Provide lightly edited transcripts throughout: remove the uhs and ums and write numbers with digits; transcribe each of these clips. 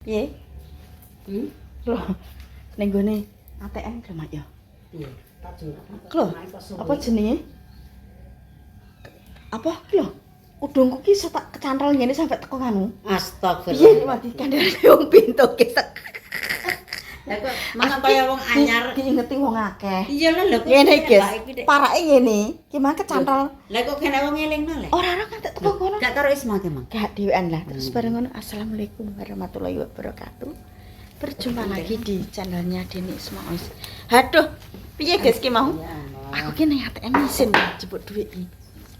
Piye? Loh, ning gone ATM lho Mak ya. Piye? Tak juruk. Lho, apa jenenge? Apa ki lho? Kudungku ki tak kecantol ngene sampe teko kanu. Astagfirullah. Piye mati kandhane wong pintu ki tek. Lah kok mangka kaya wong anyar diingeti wong akeh. Iya lah lho kok Ngene guys, parake ngene. Ki mah kecantol. Lah kok kene wong elingno lho. Ora kan teko kono. Gak karo Isma ki, Mang. Gak dhewean lah. Terus bareng ngono assalamualaikum warahmatullahi wabarakatuh. Berjumpa lagi di channelnya Deni Ismail. Haduh, piye guys ki mau? Aku ki nang ATM isin jebuk dhuwit iki.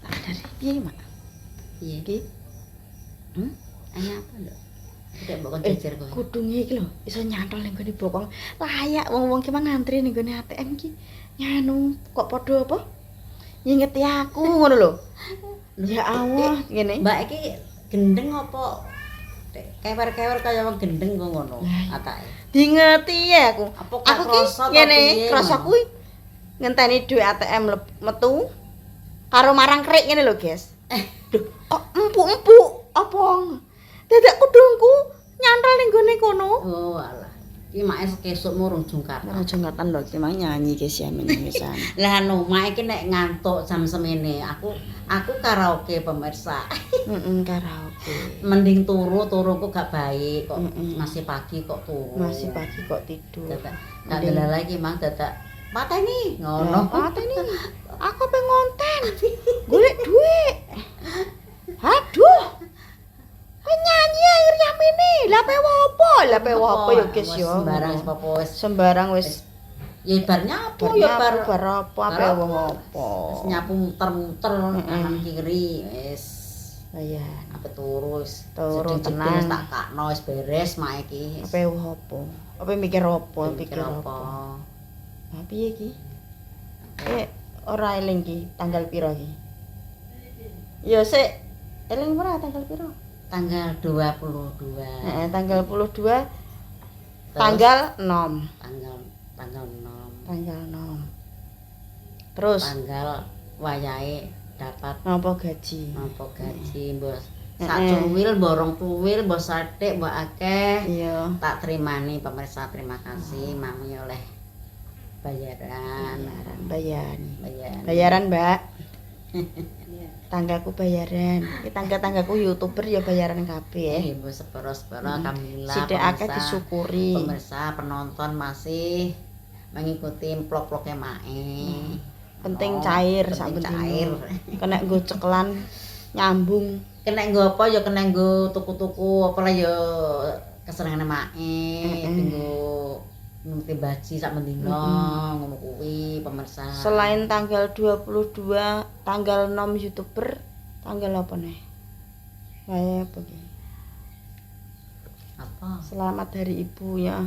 Tak dari piye, Mak? Piye ki? Anya apa lho? Udah mbok kon jejer kok. Kudunge iki lho iso nyantol ning gone bokong. Layak wong-wong ki mah ngantri ning gone ATM ki. Nyanu kok padha apa? Nyingeti aku ngono lho. Ya Allah, ngene. Mbak iki gendeng apa kewer-kewer kaya wong gendeng kok ngono atake. Dingeti ya aku. Apa Aku ki ngene krasa kuwi ngenteni dhuwit ATM metu karo marang krik ngene lho, guys. Duh, kok empuk-empuk apa? Dadak kudungku nyantol ning gone kono. Oh alah. Iki mak kesuk murung jungkatan. Ora jungkatan lho, ki mang nyanyi guys ya wisan. Lah anu mak iki nek ngantuk jam semene aku karaoke pemirsa. Karaoke. Mending turuku gak baik kok masih pagi kok turu. Masih pagi kok tidur. Dadak gak delala iki mang dadak pateni ngono. Pateni. Aku pengen ngonten. Golek duit. Aduh. Kok nyanyi air yamene. Lah pewo apa? Lah pewo apa ya guys ya. Sembarang apa wis. Sembarang wis. Ya bar nyapu ya bar apa pewo apa. Wis nyapu muter-muter kanan kiri wis. Ya, apa terus turu tenang tak kakno wis beres mak iki. Apa apa? Apa mikir apa? Pikir apa? Nah, piye iki? Ora eling ki tanggal pira iki? Ya sik eling ora tanggal pira? Tanggal 22. Heeh, tanggal 22 tanggal 6. Tanggal 6. Tanggal 6. Terus tanggal wayahe dapat napa gaji? Napa gaji, Bos? Sak cuwil, borong cuwil, bos sathik, mbok akeh. Iya. Tak terimani pemirsa, terima kasih mami oleh bayaran. Bayaran, Mbak. Tanggaku bayaran. Iki tangga-tanggaku YouTuber ya bayaran kabeh. Nggih, Bos, sepuro-sepuro alhamdulillah. Sithik akeh disyukuri. Pemirsa penonton masih mengikuti vlog-vlognya Mae. Penting cair sak cair. Kena nggo cekelan nyambung. Kena nggo apa ya kena nggo tuku-tuku apa lah ya kesenengane Mae. Nggo ngerti baji sak mendino ngono kuwi pemirsa. Selain tanggal 22, tanggal 6 YouTuber, tanggal apa nih? Kayak apa ki? Apa? Selamat Hari Ibu ya.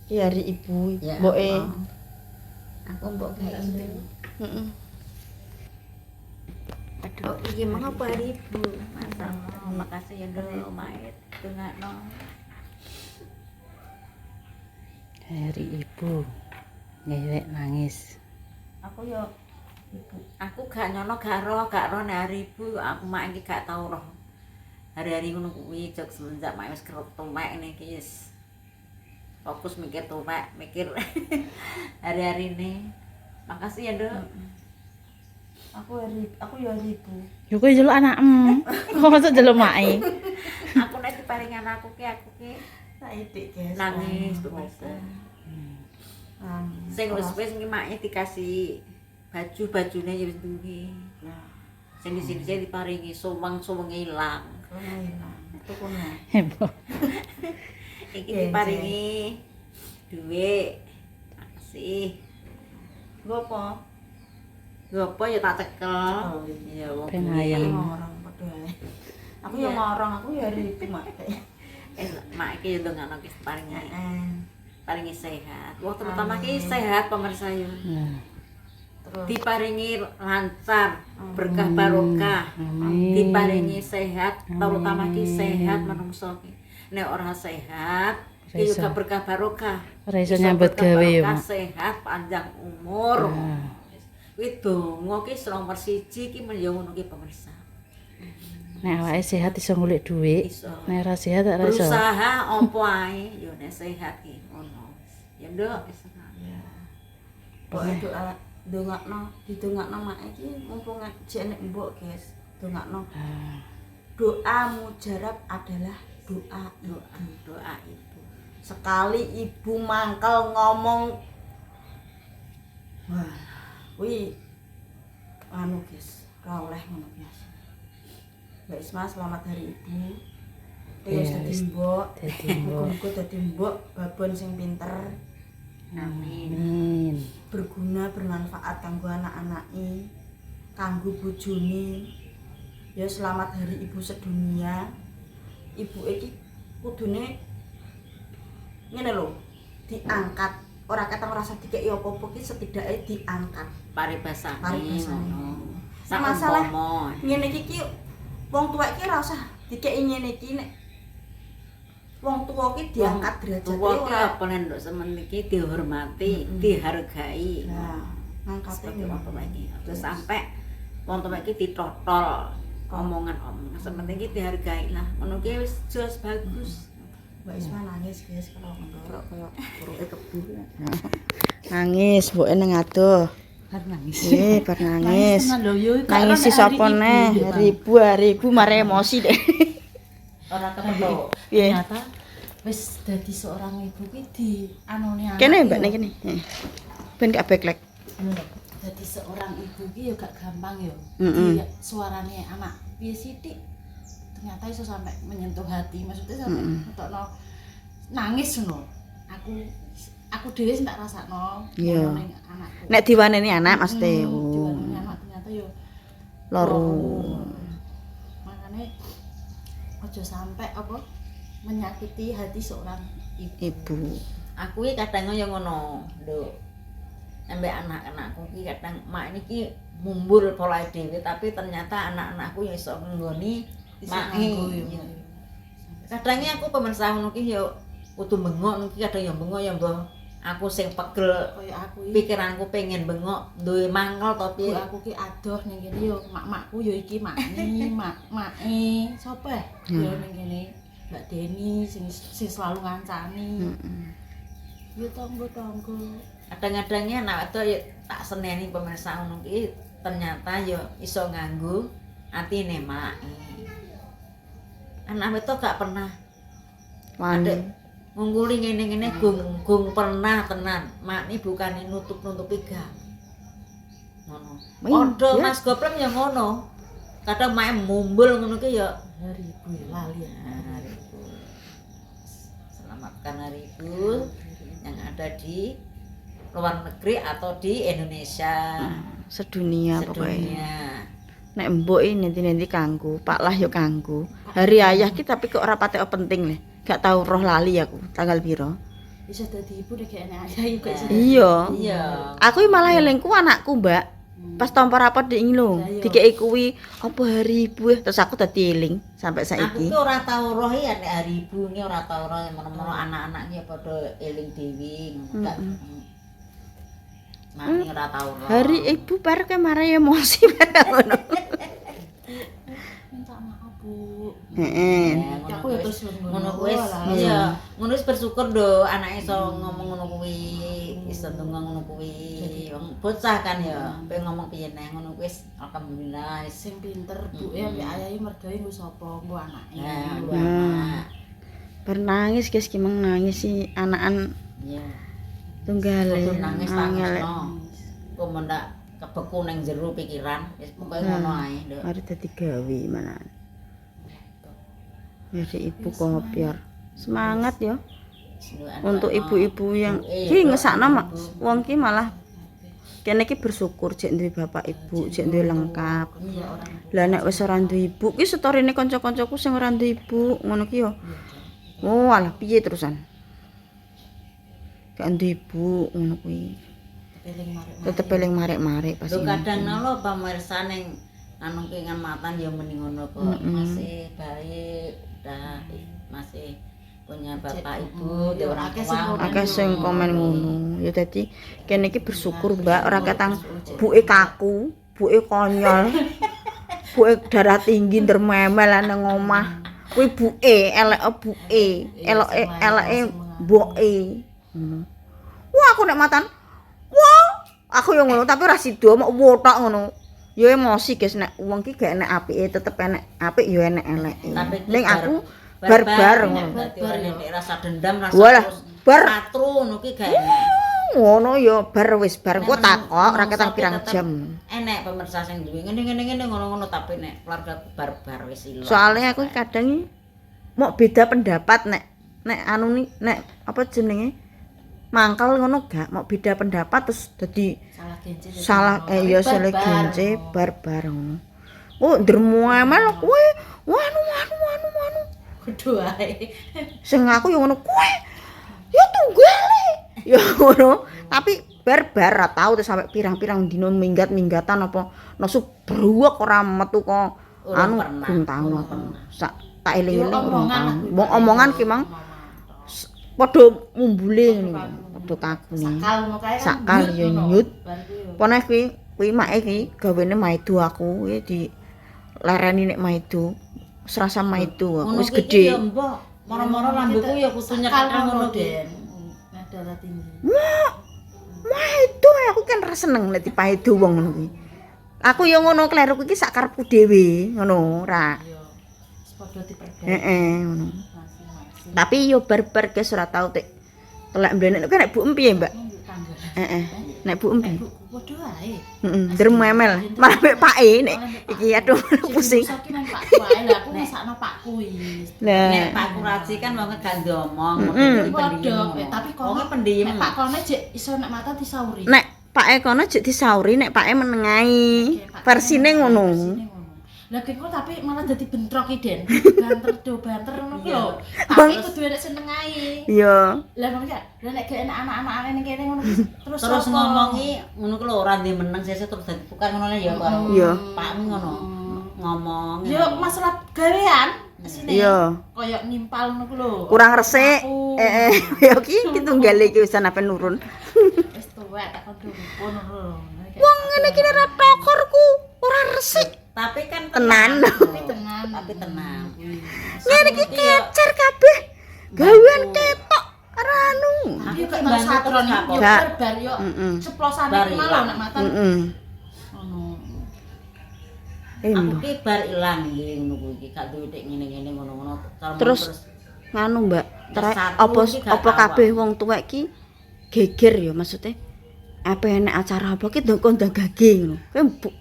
Ki Hari Ibu, ya, mboke. Aku mbok gawe itu. Aduh, iki mang apa Hari Ibu? Masyaallah. Terima kasih ya dulu Mae. Dongakno. Hari Ibu ngewek nangis. Aku yo ibu. Aku gak nyono gak roh nek Hari Ibu aku mak iki gak tau roh. Hari-hari ngono kuwi jog semenjak mak wis kerep tumek niki wis fokus mikir tumek, mikir hari-hari ini. Makasih ya, Dok. Aku ya Hari Ibu. Yo kowe jeluk anakmu. Kok masa jeluk mae? Aku nek diparingi anakku ki Saidik guys. nangis pemirsa. Sing wis iki maknya dikasih baju-bajune ya wis duwe. Nah, Sing di sini saya diparingi suweng-suwenge ilang. tukune. Heboh. Iki diparingi duit. Makasih. Nggo apa? Gopo ya tak cekel. Ya wong Penayang. Orang padha ae. Aku ya ngorong, aku ya Hari Ibu mak. Mak iki yo ndongakno ki paringi sehat. Wong terutama ki sehat pemirsa yo. Terus Diparingi lancar, berkah barokah. Diparingi sehat, terutama ki sehat manungsa ki. Nek ora sehat, ki juga berkah barokah. Ora iso nyambut gawe yo, Mak. Sehat, panjang umur. Kuwi donga ki nomor 1 ki men yo ngono ki pemirsa. Nek awake sehat iso golek dhuwit. Iso. Nek ora sehat ora iso. Berusaha apa ae yo nek sehat iki ngono. Ya nduk wis Pokoke doa ndongakno didongakno mak iki mumpung jek nek mbok guys. Dongakno. Doa mujarab adalah doa doa itu. sekali ibu mangkel ngomong wah kuwi anu guys ora oleh ngono guys. Mbak Isma selamat hari ibu. Terus dadi mbok, muga-muga dadi mbok babon sing pinter. Amin. Berguna bermanfaat kanggo anak-anake, kanggo bojone. Ya selamat hari ibu sedunia. Ibu iki kudune ngene lho, diangkat. Ora kata ngrasa dikeki apa-apa ki setidaknya diangkat. Paribasane ngono. Masalah ngene iki ki wong tuwa iki ora usah dikeki ngene iki nek wong tuwa ki diangkat derajate ora ora apa nek nduk semen iki dihormati, dihargai. nah ngangkate Seperti wong tuwa iki. Terus sampai wong tuwa iki ditotol omongan-omongan. Sementing iki dihargai lah. Ngono ki wis jos bagus. Mbak Isma nangis guys kalau ngorok kaya puruke kebul. Nangis mboke nang adoh. Bar nangis. Bar nangis. Nangis Nangis si sapa neh? Hari ibu mare emosi deh. Ora ketemu. Piye? Ternyata wis dadi seorang ibu ki di anone anak. Kene Mbak nek kene. Ben gak backlight. Anu lho, dadi seorang ibu ki yo gak gampang yo. Mm-mm. Di suarane anak piye sithik ternyata iso sampai menyentuh hati. Maksudnya sampai ngetokno nangis ngono. Aku dhewe sing tak rasakno Iya. ngono ning anakku. Nek diwaneni anak mesti. Diwaneni anak ternyata yo Loro. Makanya ojo sampai apa menyakiti hati seorang ibu. Ibu. Aku iki kadang yo ngono, Nduk. Ambek anak-anakku iki kadang mak niki mumbul pola dhewe tapi ternyata anak-anakku yo iso nggoni mak. Kadang aku pemirsa ngono ki yo kudu bengok niki kadang yo bengok ya mbah. Aku sing pegel Kaya aku iki pikiranku pengen bengok duwe mangkel to piye. aku ki adoh ning kene yo mak-makku yo iki makni, mak-make sapa yo ning kene Mbak Deni sing selalu ngancani. Yo tanggo-tanggo. Kadang-kadangnya anak wedok ya tak seneni pemirsa ngono ki ternyata ya iso nganggo atine mak. Anak wedok gak pernah Wani. ngungkuli ngene-ngene gung pernah tenan. Mak ni bukane nutup-nutupi gak. Ngono. Padha Mas Goplem ya ngono. Kadang mak mumbul ngono ki ya Hari ibu ya lali ya. hari ibu. Selamatkan hari ibu yang ada di luar negeri atau di Indonesia. Sedunia pokoknya. Sedunia. Nek mbok iki nanti kanggo, Pak lah yo kanggo. Hari ayah ki tapi kok ora patek penting le. Gak tau roh lali aku tanggal piro. Bisa dadi ibu nek ana ayah yo gak iso. Iya. Iya. Aku malah elingku anakku, Mbak. Pas tompo rapot dik lho, dikeki kuwi apa hari ibu terus aku dadi eling sampai Aku saiki. ki ora tau roh ya nek hari ibu ini ora tau roh menawa anak-anaknya padha eling dewi ngono gak. Mami ora tau roh. Hari ibu bar ke marai emosi ngono. Minta maaf, Bu. Heeh. Aku ya terus ngono kuwi iya, ngono wis bersyukur do anake iso ngomong ngono kuwi, iso ndonga ngono kuwi. Wong bocah kan ya, pengen ngomong piye neh ngono kuwi wis alhamdulillah wis Sing pinter buke ambek ayahe mergawe nggo sapa? Nggo anake. anak. Bernangis guys ki mang nangis si anakan Iya. tunggale. Kudu nangis Angel. tangisno. Kok mendak kebeku ning jero pikiran, wis pokoke ngono ae, Nduk. Mari dadi gawe manan. Jadi ibu kopior. Semangat ya untuk ibu-ibu yang ki ngesakno mak wong ki malah kene ki bersyukur jek duwe bapak ibu, jek duwe lengkap. Lah nek wis ora duwe ibu ki setorine kanca-kancaku sing ora duwe ibu ngono ki yo. Oh, alah piye terusan? Gak duwe ibu ngono kuwi. Tetep eling marek-marek pas Lho ini. kadang nalo pemirsa ning anu ki ngamatan ya mending ngono kok. Masih baik, udah masih punya bapak ibu, dia orang tua. Akeh sing komen ngono. Ya dadi kene iki bersyukur, Mbak, ora ketang buke kaku, buke konyol. Buke darah tinggi dermemel nang omah. Kuwi buke, eleke buke, eleke mboke. Ngono. Wah, aku nek matan. Wah, aku yo ngono tapi ora sida mok wotok ngono. Yo emosi guys nek wong ki gak enek apike tetep enek apik yo enek eleke. Ning aku barbar ngono. Barbar nek rasa dendam rasa Walah, bar patru ngono ki gak enek. ngono yo bar wis bar engko takok ora ketang pirang jam. Enek pemirsa sing duwe ngene ngono-ngono tapi nek keluarga barbar wis ilang. Soalnya aku kadang mau beda pendapat nek anu nek apa jenenge mangkel ngono gak mau beda pendapat terus dadi salah ya salah genje barbar ngono. Oh dermuamal kowe wanu Kudu ae. sing aku yo ngono kowe yo tunggale yo ngono tapi barbar ra tau terus sampai pirang-pirang dino minggat-minggatan apa nesu bruwek ora metu kok anu guntang sak tak eling-eling wong omongan ki mang padha mumbule ngene padha kagune sakal yo nyut pone kuwi make ki gawene maidu aku kuwi di lereni nek maidu serasa maidu wis gedhe moro-moro lambeku ya kudu nyekak ngono Den nek darah tinggi maidu aku kan ra seneng nek dipaidu wong ngono kuwi aku yo ngono kleru iki sak karepku dhewe ngono ra padha diperbaiki. Heeh, ngono. Tapi yo barbar guys ora tau tek telek mblenek nek Bu Em piye, Mbak? Heeh. Nek Bu Em piye? Padha ae. Heeh, dermemel. Malah mek pake nek iki aduh pusing. Sok nang Pakku ae lah aku ngesakno Pakku wis. nek Pak Kuraji kan wong gak ngomong Padha tapi kok pendiem nek Pak Kone jek iso nek mata disauri. Nek pake kono jek disauri nek pake menengahi. Versine ngono. Lah kok tapi malah dadi bentrok iki Den. Banter ngono ki lho. Tapi kudu enek seneng ae. Iya. Lah maksudnya, lah nek gak enak anak-anakane ning kene ngono terus ngomongi ngono ku lho ora ndek meneng sesuk terus dadi tukang ngono ya kok. Iya. Pakmu ngono. Ngomong. Yo masalah gawean sini. Iya. Koyok nimpal ngono ku lho. Kurang resik. Yo ki tunggale iki wis ana penurun. Wis tuwek tak kono ngono. Wong ngene iki ora tokorku, ora resik. Tapi kan Tenan. tapi tenang. Ngene iki kecer kabeh. Gawean ketok ora anu. Aku kok tau satron yo barbar yo ceplosane malah nek mata. Heeh. Ngono. Aku ki bar ilang iki ngono kuwi gak duwe tek ngene-ngene ngono-ngono. Terus nganu Mbak, apa kabeh wong tuwek ki geger ya maksudnya. Apa enek acara apa ki ndok ndagage ngono. Kowe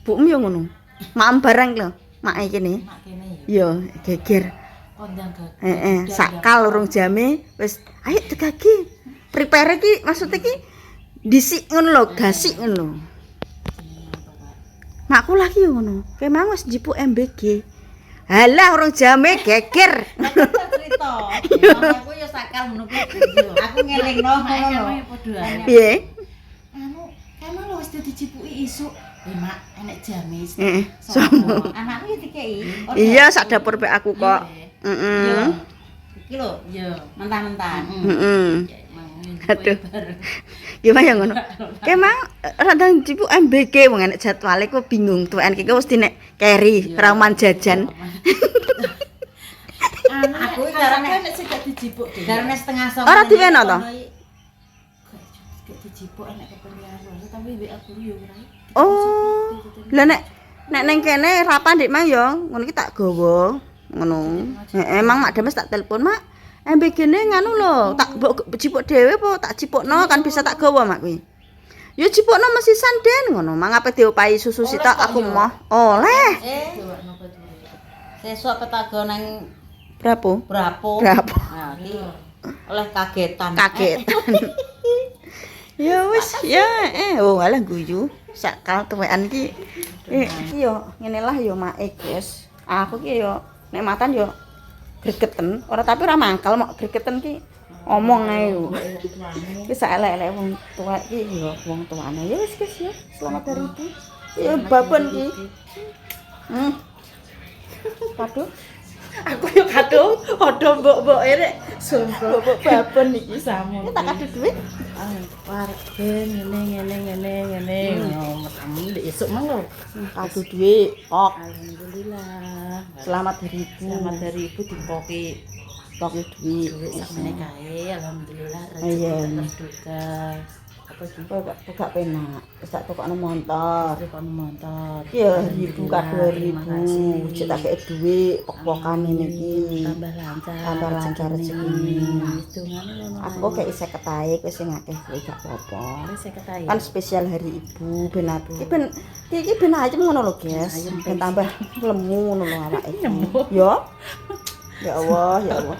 bukmu yo ngono. Maem bareng lho, make kene. Mak kene Yo geger. kondang gagah. Heeh, sakal urung jame wis ayo degage. Prepare ki maksudnya ki disik ngono lho, gasik ngono lho. Makku lagi ngono. Kowe mang wis njipuk MBG. Halah urung jame geger. cerita. Aku ya sakal ngono kuwi. Aku ngelingno ngono. Padha ae. Piye? Anu, emang lho wis dicipuki isuk. Mak enek jamis. Heeh. Anakku ya dikei. Iya, sak dapur pek aku kok. Heeh. Iki lho, Iya. mentah-mentah. Heeh. Aduh. Gimana ngono? Kemang rada njipuk MBG wong enek jadwale ku bingung tuwekan iki mesti nek keri raman jajan. Aku karane nek sing gak dijipuk dhewe. Karena setengah sok. Ora diweno to? Gak dijipuk enek kepentingan wae tapi mbek aku yo ora. Oh. Lah nek neng kene rapan Dik Mang ya ngono iki tak gawa ngono. Heeh, emang Mak Demes tak telepon, Mak. MBG-ne nganu lho, tak mbok jipuk dhewe apa tak jipukno kan bisa tak gawa Mak kuwi. Ya jipukno mesisan Den ngono. Mang ape diopahi susu sitok aku moh. Oleh. Sesuk petago nang Berapa? Brapo. Berapa? Nah, iki oleh kagetan. Kagetan. Ya wis ya oh alah guyu. Sakal tuwekan ki. Iki yo ngene lah yo make, Guys. Aku ki yo nek matan yo gregeten, ora tapi ora mangkel mok gregeten ki omong ae yo. Wis elek-elek wong tuwek ki yo wong tuane. Ya wis Guys ya. Selamat hari ibu. Ya babon ki. Waduh. Aku yo kadung padha mbok-mbok rek. Sumpah mbok babon iki. Sampun. Tak kadung duit. Warga ngene. Metem esuk mang lho. Kadung duit kok. Alhamdulillah. Selamat hari ibu. Selamat hari ibu dipoki Poki duit. duit sakmene kae. Alhamdulillah Iya. rezeki terduga. Apa iki? Kok gak penak. Wis tak tokokno motor. Telepon motor. Ya, ribu kado Terima ribu. kasih. Cek tak kei duit pok-pokan niki. Tambah lancar. Tambah lancar rezekine. Wis dongane ngono. Aku kok kayak isek ketahe kowe sing akeh kowe gak apa-apa. wis ketahe. Kan spesial hari ibu ben iki ben ayem ngono lho, guys. Ayem, Ben tambah lemu ngono lho awake. Nyembuh. Yo. Ya Allah, ya Allah.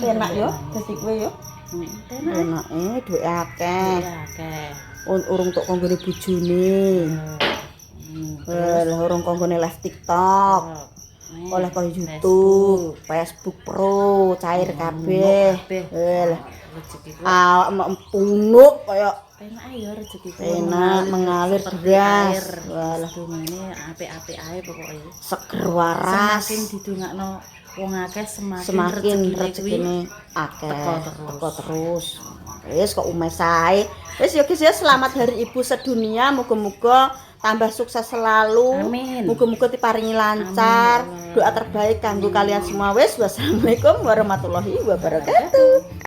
Enak yo dadi kowe yo. Tenan. Enake duwe akeh. Akeh. Urung tok konggone bojone. Lah urung konggone les TikTok. Oleh kaya YouTube, Facebook Pro, cair kabeh. Lah Rezekiku awak punuk kaya penak ya rezekiku. enak mengalir deras. Walah dongane apik-apik ae pokoke. Seger waras. Semakin didongakno wong akeh Semakin rezekine akeh teko terus. Wis kok umes sae. Wis ya guys ya, selamat hari ibu sedunia. Muga-muga tambah sukses selalu. Amin. Muga-muga diparingi lancar. Amin. Doa terbaik kanggo kalian semua. Wis wassalamualaikum warahmatullahi wabarakatuh.